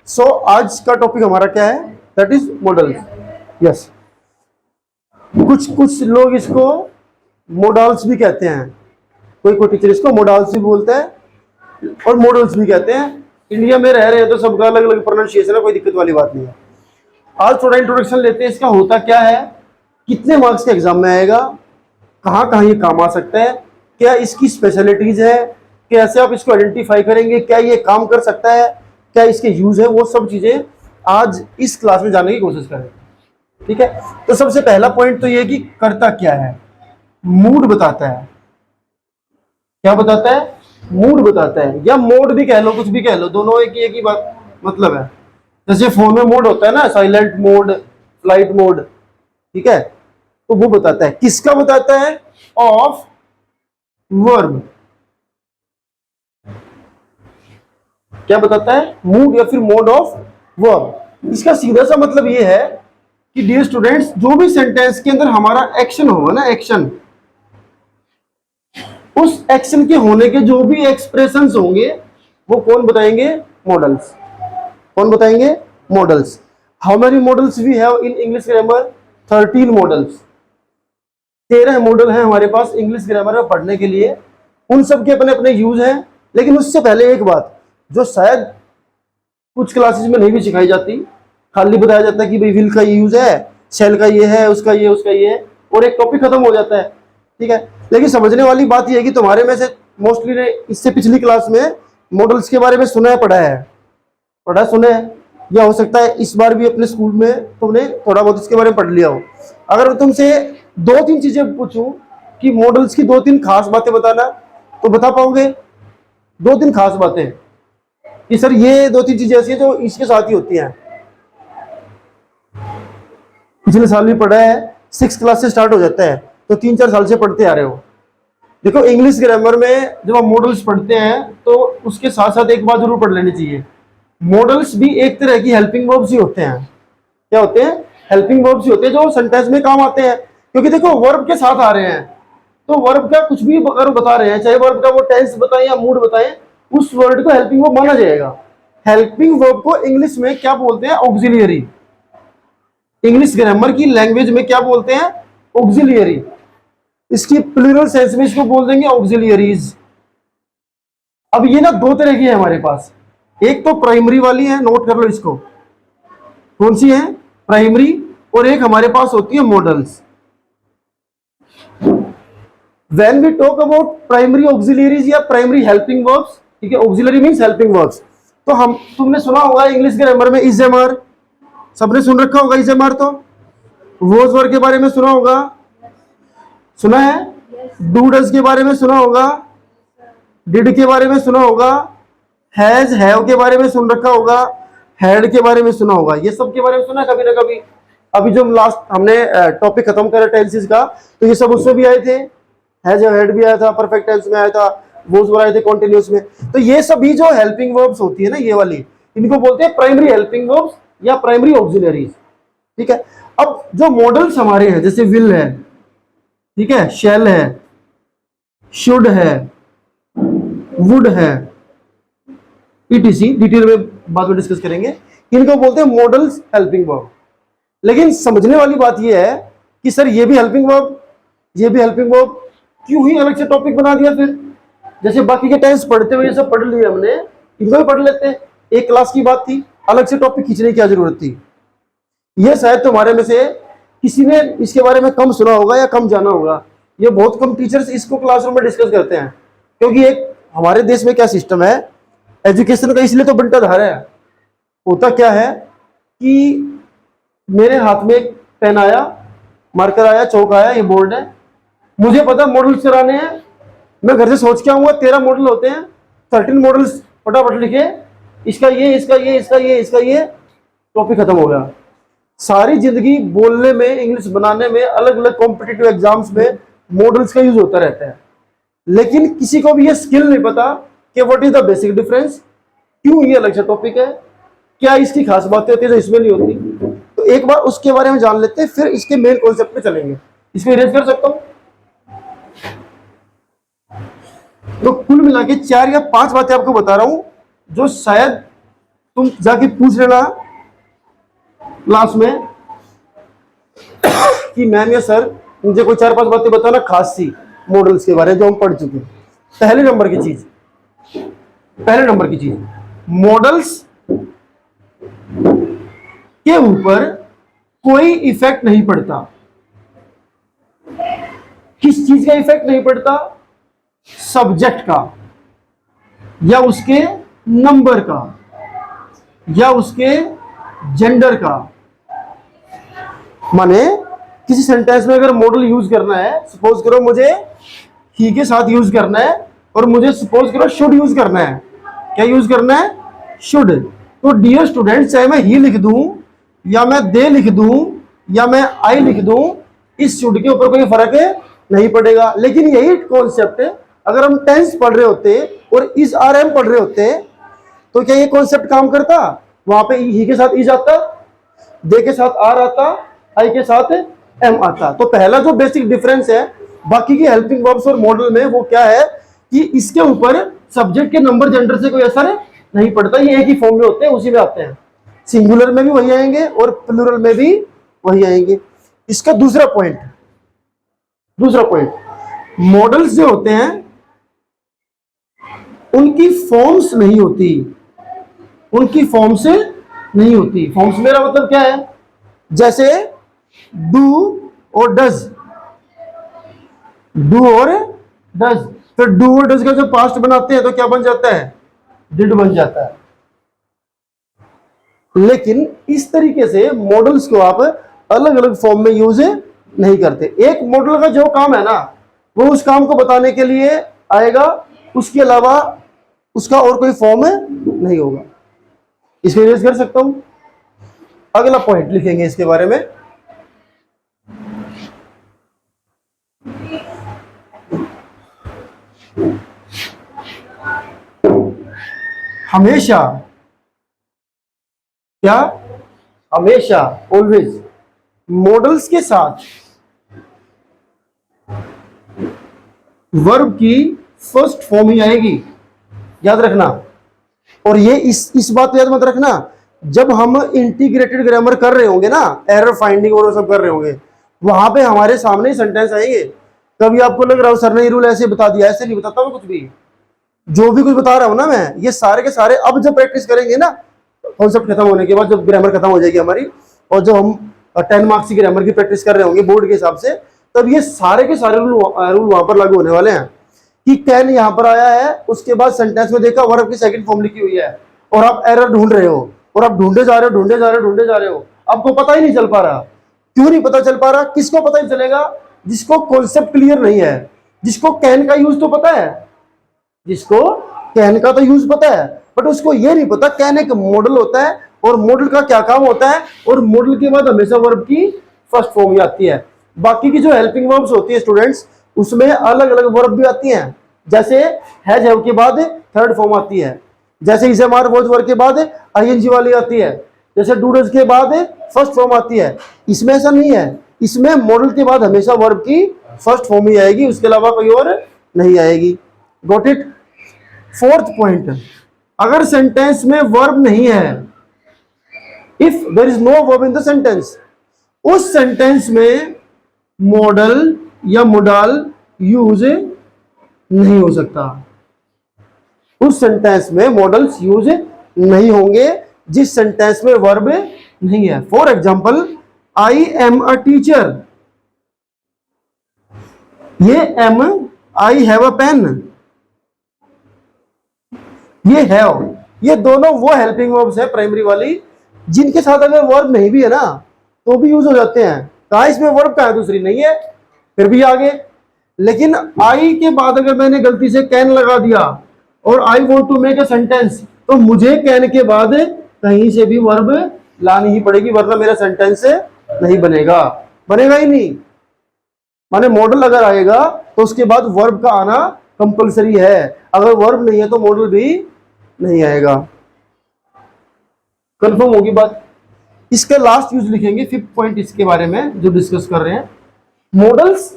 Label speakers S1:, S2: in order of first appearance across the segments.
S1: सो आज का टॉपिक हमारा क्या है? That is models. यस, कुछ कुछ लोग इसको मॉडल्स भी कहते हैं, कोई कोई टीचर इसको मॉडल्स भी बोलते हैं और मॉडल्स भी कहते हैं। इंडिया में रह रहे हैं तो सबका अलग अलग प्रोनाउंसिएशन है, कोई दिक्कत वाली बात नहीं है। आज थोड़ा इंट्रोडक्शन लेते हैं, इसका होता क्या है, कितने मार्क्स के एग्जाम में आएगा, कहाँ कहाँ ये काम आ सकता है, क्या इसकी स्पेशलिटीज है, कैसे आप इसको आइडेंटिफाई करेंगे, क्या ये काम कर सकता है, क्या इसके यूज है, वो सब चीजें आज इस क्लास में जानने की कोशिश करें। ठीक है, तो सबसे पहला पॉइंट तो ये कि करता क्या है, मूड बताता है। क्या बताता है? मूड बताता है, या मोड भी कह लो, कुछ भी कह लो, दोनों एक ही बात मतलब है। जैसे फोन में मोड होता है ना, साइलेंट मोड, फ्लाइट मोड, ठीक है, तो वो बताता है। किसका बताता है? Of verb. क्या बताता है? मूड या फिर मोड ऑफ वर्ब। इसका सीधा सा मतलब ये है कि डियर स्टूडेंट्स, जो भी सेंटेंस के अंदर हमारा एक्शन होगा ना, एक्शन, उस एक्शन के होने के जो भी एक्सप्रेशंस होंगे वो कौन बताएंगे? मॉडल्स। कौन बताएंगे? Modals. How many modals we have in English grammar? 13 modals. 13 modal हैं हमारे पास इंग्लिश ग्रामर में पढ़ने के लिए। उन सब के अपने अपने यूज हैं, लेकिन उससे पहले एक बात जो शायद कुछ क्लासेस में नहीं भी सिखाई जाती, खाली बताया जाता है कि भाई विल का ये यूज है, शेल का ये है, उसका ये है, और एक टॉपिक खत्म हो जाता है। ठीक है, लेकिन समझने वाली बात ये है कि तुम्हारे में से मोस्टली ने इससे पिछली क्लास में मॉडल्स के बारे में सुना है, पढ़ा सुना है, या हो सकता है इस बार भी अपने स्कूल में तुमने थोड़ा बहुत इसके बारे में पढ़ लिया हो। अगर मैं तुमसे 2-3 चीजें पूछूं कि मॉडल्स की 2-3 खास बातें बताना, तो बता पाओगे? 2-3 खास बातें कि सर ये 2-3 चीजें ऐसी हैं जो इसके साथ ही होती हैं। पिछले साल भी पढ़ा है, 6 क्लास से स्टार्ट हो जाता है, तो 3-4 साल से पढ़ते आ रहे हो। देखो, इंग्लिश ग्रामर में जब आप मॉडल्स पढ़ते हैं तो उसके साथ साथ एक बात जरूर पढ़ लेनी चाहिए, मॉडल्स भी एक तरह की हेल्पिंग वर्ब्स ही होते हैं। क्या होते हैं? हेल्पिंग वर्ब्स ही होते हैं, जो सेंटेंस में काम आते हैं। क्योंकि देखो, वर्ब के साथ आ रहे हैं, तो वर्ब का कुछ भी अगर बता रहे हैं, चाहे वर्ब का वो टेंस बताएं या मूड बताएं, उस वर्ड को हेल्पिंग वर्ब माना जाएगा। हेल्पिंग वर्ब को इंग्लिश में क्या बोलते हैं? ऑक्सिलियरी। इंग्लिश ग्रामर की लैंग्वेज में क्या बोलते हैं? ऑक्सिलियरी। इसकी प्लूरल सेंस में इसको बोल देंगे ऑक्सिलियरीज। अब ये ना 2 तरह की है हमारे पास, एक तो प्राइमरी वाली है, नोट कर लो इसको, कौन सी है? प्राइमरी। और एक हमारे पास होती है modals. When we talk about primary auxiliaries या प्राइमरी हेल्पिंग वर्ब्स, ठीक है, ऑक्सिलियरी मींस हेल्पिंग वर्ब्स, तो हम तुमने सुना होगा इंग्लिश ग्रामर में इज एम आर, सबने सुन रखा होगा इज एम आर। तो वॉज वर के बारे में सुना होगा, सुना है? डू डज के बारे में सुना होगा, डिड के बारे में सुना होगा, हैज हैव के बारे में सुन रखा होगा, हैड के बारे में सुना होगा। ये सब के बारे में सुना कभी ना कभी। अभी जो लास्ट हमने टॉपिक खत्म करा टेंसेस का, तो ये सब उसमें भी आए थे, हैज हैड भी आया था, परफेक्ट टेंस में आया था, वॉज वर आए थे कॉन्टिन्यूअस में। तो ये सभी जो हेल्पिंग वर्ब्स होती है ना, ये वाली, इनको बोलते हैं प्राइमरी हेल्पिंग वर्ब्स या प्राइमरी ऑक्सिलरीज। ठीक है, अब जो मॉडल्स हमारे हैं, जैसे विल है, ठीक है, शैल है, शुड है, वुड है, ईटीसी, डिटेल में बाद में डिस्कस करेंगे, इनको बोलते हैं मॉडल्स हेल्पिंग वर्ब। लेकिन समझने वाली बात यह है कि सर ये भी हेल्पिंग वर्ब, ये भी हेल्पिंग वर्ब, क्यों ही अलग से टॉपिक बना दिया? फिर जैसे बाकी के टेंस पढ़ते हुए ये सब पढ़ लिए हमने, इनको भी पढ़ लेते हैं, एक क्लास की बात थी, अलग से टॉपिक खींचने की क्या जरूरत थी? ये शायद तुम्हारे में से किसी ने इसके बारे में कम सुना होगा या कम जाना होगा। ये बहुत कम टीचर्स इसको क्लासरूम में डिस्कस करते हैं, क्योंकि एक हमारे देश में क्या सिस्टम है एजुकेशन का, इसलिए तो बंटाधार है। होता क्या है कि मेरे हाथ में एक पेन आया, मार्कर आया, चौक आया, ये बोर्ड है, मुझे पता मॉडल्स कराने हैं, मैं घर से सोच के आऊंगा 13 मॉडल होते हैं, 13 मॉडल्स फटाफट लिखे, इसका ये, इसका ये, इसका ये, इसका ये, टॉपिक खत्म हो गया। सारी जिंदगी बोलने में, इंग्लिश बनाने में, अलग अलग कॉम्पिटिटिव एग्जाम्स में मॉडल्स का यूज होता रहता है, लेकिन किसी को भी ये स्किल नहीं पता कि what is the basic difference, क्यों ये अलग से टॉपिक है, क्या इसकी खास बातें होती है जो इसमें नहीं होती। तो एक बार उसके बारे में जान लेते हैं, फिर इसके मेन कॉन्सेप्ट पे चलेंगे। इसको इरेज कर सकता हूं। तो कुल मिला के 4 या 5 बातें आपको बता रहा हूं जो शायद तुम जाके पूछ लेना क्लास में कि मैम या सर मुझे कोई 4-5 बातें बताना खास सी मॉडल्स के बारे में जो हम पढ़ चुके हैं। पहले नंबर की चीज मॉडल्स के ऊपर कोई इफेक्ट नहीं पड़ता। किस चीज का इफेक्ट नहीं पड़ता? सब्जेक्ट का, या उसके नंबर का, या उसके जेंडर का। माने किसी सेंटेंस में अगर मॉडल यूज करना है, सपोज करो मुझे ही के साथ यूज करना है और मुझे सपोज करो शुड यूज करना है। क्या यूज करना है? शुड। तो डियर स्टूडेंट, चाहे मैं ही लिख दूं या मैं दे लिख दूं या मैं आई लिख दूं, इस शुड के ऊपर कोई फर्क नहीं पड़ेगा। लेकिन यही कॉन्सेप्ट अगर हम टेंस पढ़ रहे होते और इस आरएम पढ़ रहे होते तो क्या ये कॉन्सेप्ट काम करता? वहां पे ही के साथ इज आता, दे के साथ आर आता, आई के साथ एम आता। तो पहला जो बेसिक डिफरेंस है बाकी की हेल्पिंग वर्ब्स और मॉडल में, वो क्या है कि इसके ऊपर सब्जेक्ट के नंबर जेंडर से कोई असर नहीं पड़ता। ये एक ही फॉर्म में होते हैं, उसी में आते हैं। सिंगुलर में भी वही आएंगे और प्लूरल में भी वही आएंगे। इसका दूसरा पॉइंट, मॉडल्स जो होते हैं उनकी फॉर्म्स नहीं होती, फॉर्म्स मेरा मतलब क्या है? जैसे डू और डज, तो डू और डज का जो पास्ट बनाते हैं तो क्या बन जाता है? डिड बन जाता है। लेकिन इस तरीके से मॉडल्स को आप अलग अलग फॉर्म में यूज नहीं करते। एक मॉडल का जो काम है ना, वो उस काम को बताने के लिए आएगा, उसके अलावा उसका और कोई फॉर्म नहीं होगा। इसको यूज कर सकता हूं। अगला पॉइंट लिखेंगे इसके बारे में। हमेशा, क्या? हमेशा, ऑलवेज मॉडल्स के साथ वर्ब की फर्स्ट फॉर्म ही आएगी, याद रखना। और ये इस बात पे याद मत रखना, जब हम इंटीग्रेटेड ग्रामर कर रहे होंगे ना, एरर फाइंडिंग और सब कर रहे होंगे, वहां पे हमारे सामने ही सेंटेंस आएंगे। कभी आपको लग रहा हो सर ने रूल ऐसे बता दिया, ऐसे नहीं बताता मैं कुछ भी। जो भी कुछ बता रहा हूं ना मैं, ये सारे के सारे अब जब प्रैक्टिस करेंगे ना, कॉन्सेप्ट खत्म होने के बाद, जब ग्रामर खत्म हो जाएगी हमारी, और जब हम 10 मार्क्स की ग्रामर की प्रैक्टिस कर रहे होंगे बोर्ड के हिसाब से, तब ये सारे के सारे रूल वहां पर लागू होने वाले हैं। कि कैन यहां पर आया है, उसके बाद सेंटेंस में देखा वर्ब की सेकंड फॉर्म लिखी हुई है, और आप एरर ढूंढ रहे हो, और आप ढूंढे जा रहे हो, आपको पता ही नहीं चल पा रहा। क्यों नहीं पता चल पा रहा? किसको पता नहीं चलेगा? जिसको कॉन्सेप्ट क्लियर नहीं है, जिसको कैन का यूज तो पता है, बट उसको ये नहीं पता कैन एक मॉडल होता है और मॉडल का क्या काम होता है, और मॉडल के बाद हमेशा वर्ब की फर्स्ट फॉर्म ही आती है। बाकी की जो हेल्पिंग वर्ब्स होती है स्टूडेंट्स, उसमें अलग अलग वर्ब भी आती हैं। जैसे हैज हैव के बाद थर्ड फॉर्म आती है, जैसे is am are was verb के बाद आईएनजी वाली आती है, जैसे डू डज के बाद फर्स्ट फॉर्म आती है। इसमें ऐसा नहीं है, इसमें मॉडल के बाद हमेशा वर्ब की फर्स्ट फॉर्म ही आएगी, उसके अलावा कोई और नहीं आएगी। Got it? फोर्थ पॉइंट, अगर सेंटेंस में वर्ब नहीं है, if there is no verb in the sentence, उस सेंटेंस में मॉडल या मोडाल यूज नहीं हो सकता। उस सेंटेंस में मॉडल्स यूज नहीं होंगे जिस सेंटेंस में वर्ब नहीं है। For example, I am a teacher, ये am, I have a pen, ये हैव, ये दोनों वो हेल्पिंग वर्ब्स है प्राइमरी वाली, जिनके साथ अगर वर्ब नहीं भी है ना तो भी यूज हो जाते हैं। कहा इसमें वर्ब का है, दूसरी नहीं है, फिर भी आगे। लेकिन आई के बाद अगर मैंने गलती से कैन लगा दिया और I want to make a sentence, तो मुझे कैन के बाद कहीं से भी वर्ब लानी ही पड़ेगी, वरना मेरा सेंटेंस नहीं बनेगा ही नहीं। माने मॉडल अगर आएगा तो उसके बाद वर्ब का आना कंपलसरी है, अगर वर्ब नहीं है तो मॉडल भी नहीं आएगा। कंफर्म होगी बात? इसका लास्ट यूज लिखेंगे, फिफ्थ पॉइंट इसके बारे में जो डिस्कस कर रहे हैं। मॉडल्स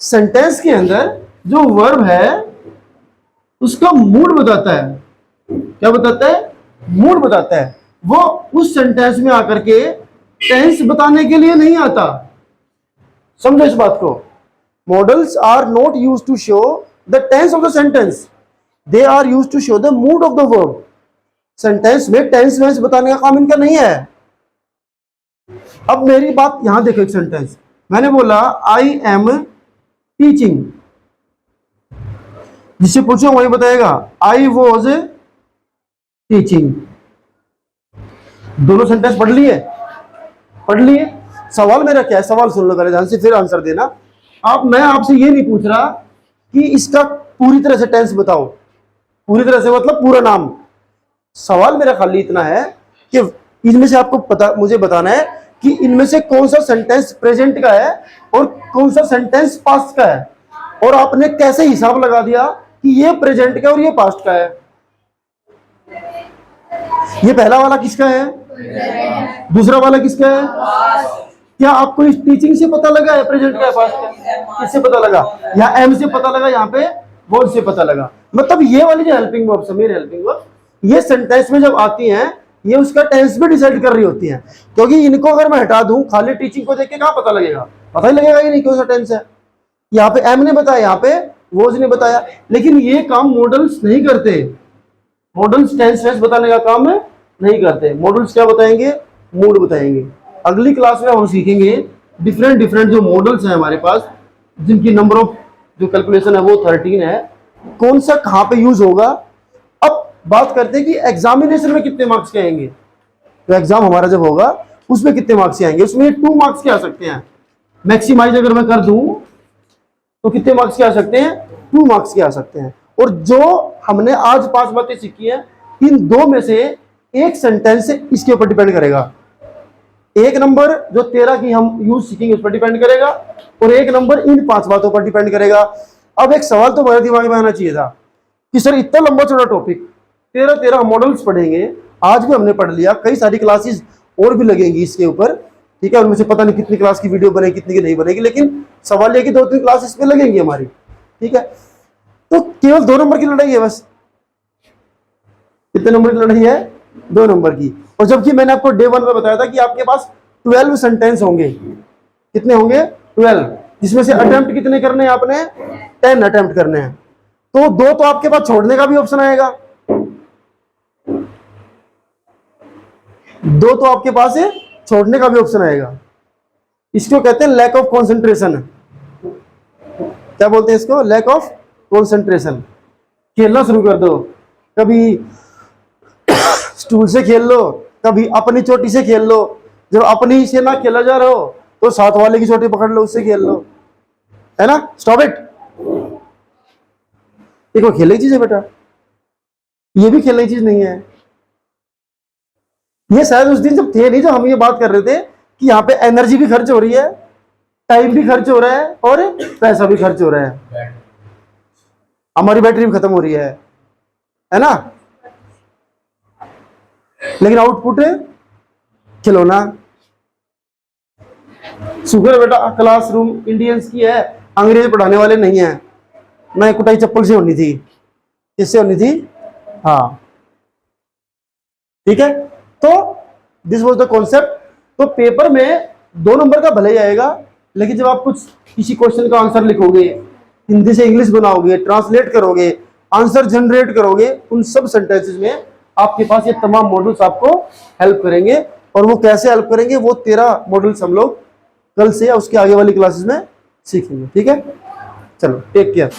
S1: सेंटेंस के अंदर जो वर्ब है उसका मूड बताता है। क्या बताता है? मूड बताता है। वो उस सेंटेंस में आकर के टेंस बताने के लिए नहीं आता। समझो इस बात को। Modals are not used to show the tense of the sentence, they are used to show the mood of the verb. Sentence में टेंस वेंस बताने का काम इनका नहीं है। अब मेरी बात यहां देखो, एक सेंटेंस मैंने बोला आई एम टीचिंग, जिससे पूछो वही बताएगा आई वॉज टीचिंग। दोनों सेंटेंस पढ़ लिए? पढ़ लिए। सवाल मेरा क्या है, सवाल सुन लो पहले ध्यान से, फिर आंसर देना। मैं आपसे ये नहीं पूछ रहा कि इसका पूरी तरह से टेंस बताओ, पूरी तरह से मतलब पूरा नाम। सवाल मेरा खाली इतना है कि इनमें से आपको मुझे बताना है कि इनमें से कौन सा सेंटेंस प्रेजेंट का है और कौन सा सेंटेंस पास्ट का है, और आपने कैसे हिसाब लगा दिया कि ये प्रेजेंट का और ये पास्ट का है। ये पहला वाला किसका है, दूसरा वाला किसका है? क्या आपको इस टीचिंग से पता लगा है प्रेजेंट का है पास्ट का? किससे पता लगा? यहाँ एम से पता लगा, यहाँ पे वर्ब से पता लगा। मतलब ये वाली जो हेल्पिंग वर्ब्स है, मेरी हेल्पिंग वर्ब, ये सेंटेंस में जब आती हैं ये उसका टेंस भी डिसाइड कर रही होती हैं। क्योंकि इनको अगर मैं हटा दूं, खाली टीचिंग को देख के कहां पता लगेगा? पता ही लगेगा ही नहीं कौन सा टेंस है। यहाँ पे एम ने बताया, यहाँ पे वॉज ने बताया, लेकिन ये काम मॉडल्स नहीं करते। मॉडल्स टेंस वेंस बताने का काम नहीं करते। मॉडल्स क्या बताएंगे? मूड बताएंगे। अगली क्लास में हम सीखेंगे डिफरेंट डिफरेंट जो मॉडल्स हैं हमारे पास, जिनकी नंबर ऑफ जो कैलकुलेशन है वो 13 है, कौन सा कहाँ पे यूज होगा। अब बात करते हैं कि एग्जामिनेशन में कितने मार्क्स के आएंगे। तो एग्जाम हमारा जब होगा उसमें कितने मार्क्स के आएंगे? उसमें 2 मार्क्स के आ सकते हैं। मैक्सिमाइज अगर मैं कर दूं तो कितने मार्क्स के आ सकते हैं? 2 मार्क्स के आ सकते हैं। और जो हमने आज 5 बातें सीखी हैं, इन 2 में से एक सेंटेंस इसके ऊपर डिपेंड करेगा। एक नंबर जो 13 की हम यूज सीखेंगे उस पर डिपेंड करेगा, और एक नंबर इन 5 बातों पर डिपेंड करेगा। अब एक सवाल तो मेरे दिमाग में आना चाहिए था कि सर इतना लंबा चौड़ा टॉपिक, 13 मॉडल्स पढ़ेंगे। आज भी हमने पढ़ लिया, कई सारी क्लासेस और भी लगेंगी इसके ऊपर, ठीक है। उनमें से पता नहीं कितनी क्लास की वीडियो बनेगी, कितनी की नहीं बनेगी, लेकिन सवाल ये कि 2-3 क्लास इस पे लगेंगी हमारी, ठीक है। तो केवल 2 नंबर की लड़ाई है बस। कितने नंबर की लड़ाई है? 2 नंबर की। और जबकि मैंने आपको डे 1 में बताया था कि आपके पास 12 सेंटेंस होंगे। कितने होंगे? 12। जिसमें से अटेम्प्ट कितने करने हैं आपने? 10 अटेम्प्ट करने हैं। तो 2 तो आपके पास छोड़ने का भी ऑप्शन आएगा, 2 तो आपके पास है छोड़ने का भी ऑप्शन आएगा। इसको कहते हैं लैक ऑफ कंसंट्रेशन। क्या बोलते हैं इसको? Lack of concentration. खेलना शुरू कर दो, कभी स्टूल से खेल लो, कभी अपनी चोटी से खेल लो। जब अपनी से ना खेला जा रहा हो तो साथ वाले की चोटी पकड़ लो, उससे खेल लो, है ना। Stop it. देखो खेलने की चीज है बेटा, ये भी खेलने की चीज नहीं है। ये शायद उस दिन जब थे नहीं, जब हम ये बात कर रहे थे कि यहाँ पे एनर्जी भी खर्च हो रही है, टाइम भी खर्च हो रहा है और पैसा भी खर्च हो रहा है, हमारी बैटरी भी खत्म हो रही है ना। लेकिन आउटपुट खिलौना। शुक्र बेटा क्लासरूम इंडियंस की है, अंग्रेज पढ़ाने वाले नहीं है। ना कुटाई चप्पल से होनी थी, किससे होनी थी? हाँ, ठीक है। तो दिस वाज द कॉन्सेप्ट। तो पेपर में 2 नंबर का भले ही आएगा, लेकिन जब आप कुछ किसी क्वेश्चन का आंसर लिखोगे, हिंदी से इंग्लिश बनाओगे, ट्रांसलेट करोगे, आंसर जनरेट करोगे, उन सब सेंटेंसेस में आपके पास ये तमाम मॉडल्स आपको हेल्प करेंगे। और वो कैसे हेल्प करेंगे, वो 13 मॉडल्स हम लोग कल से या उसके आगे वाली क्लासेस में सीखेंगे, ठीक है। चलो टेक केयर।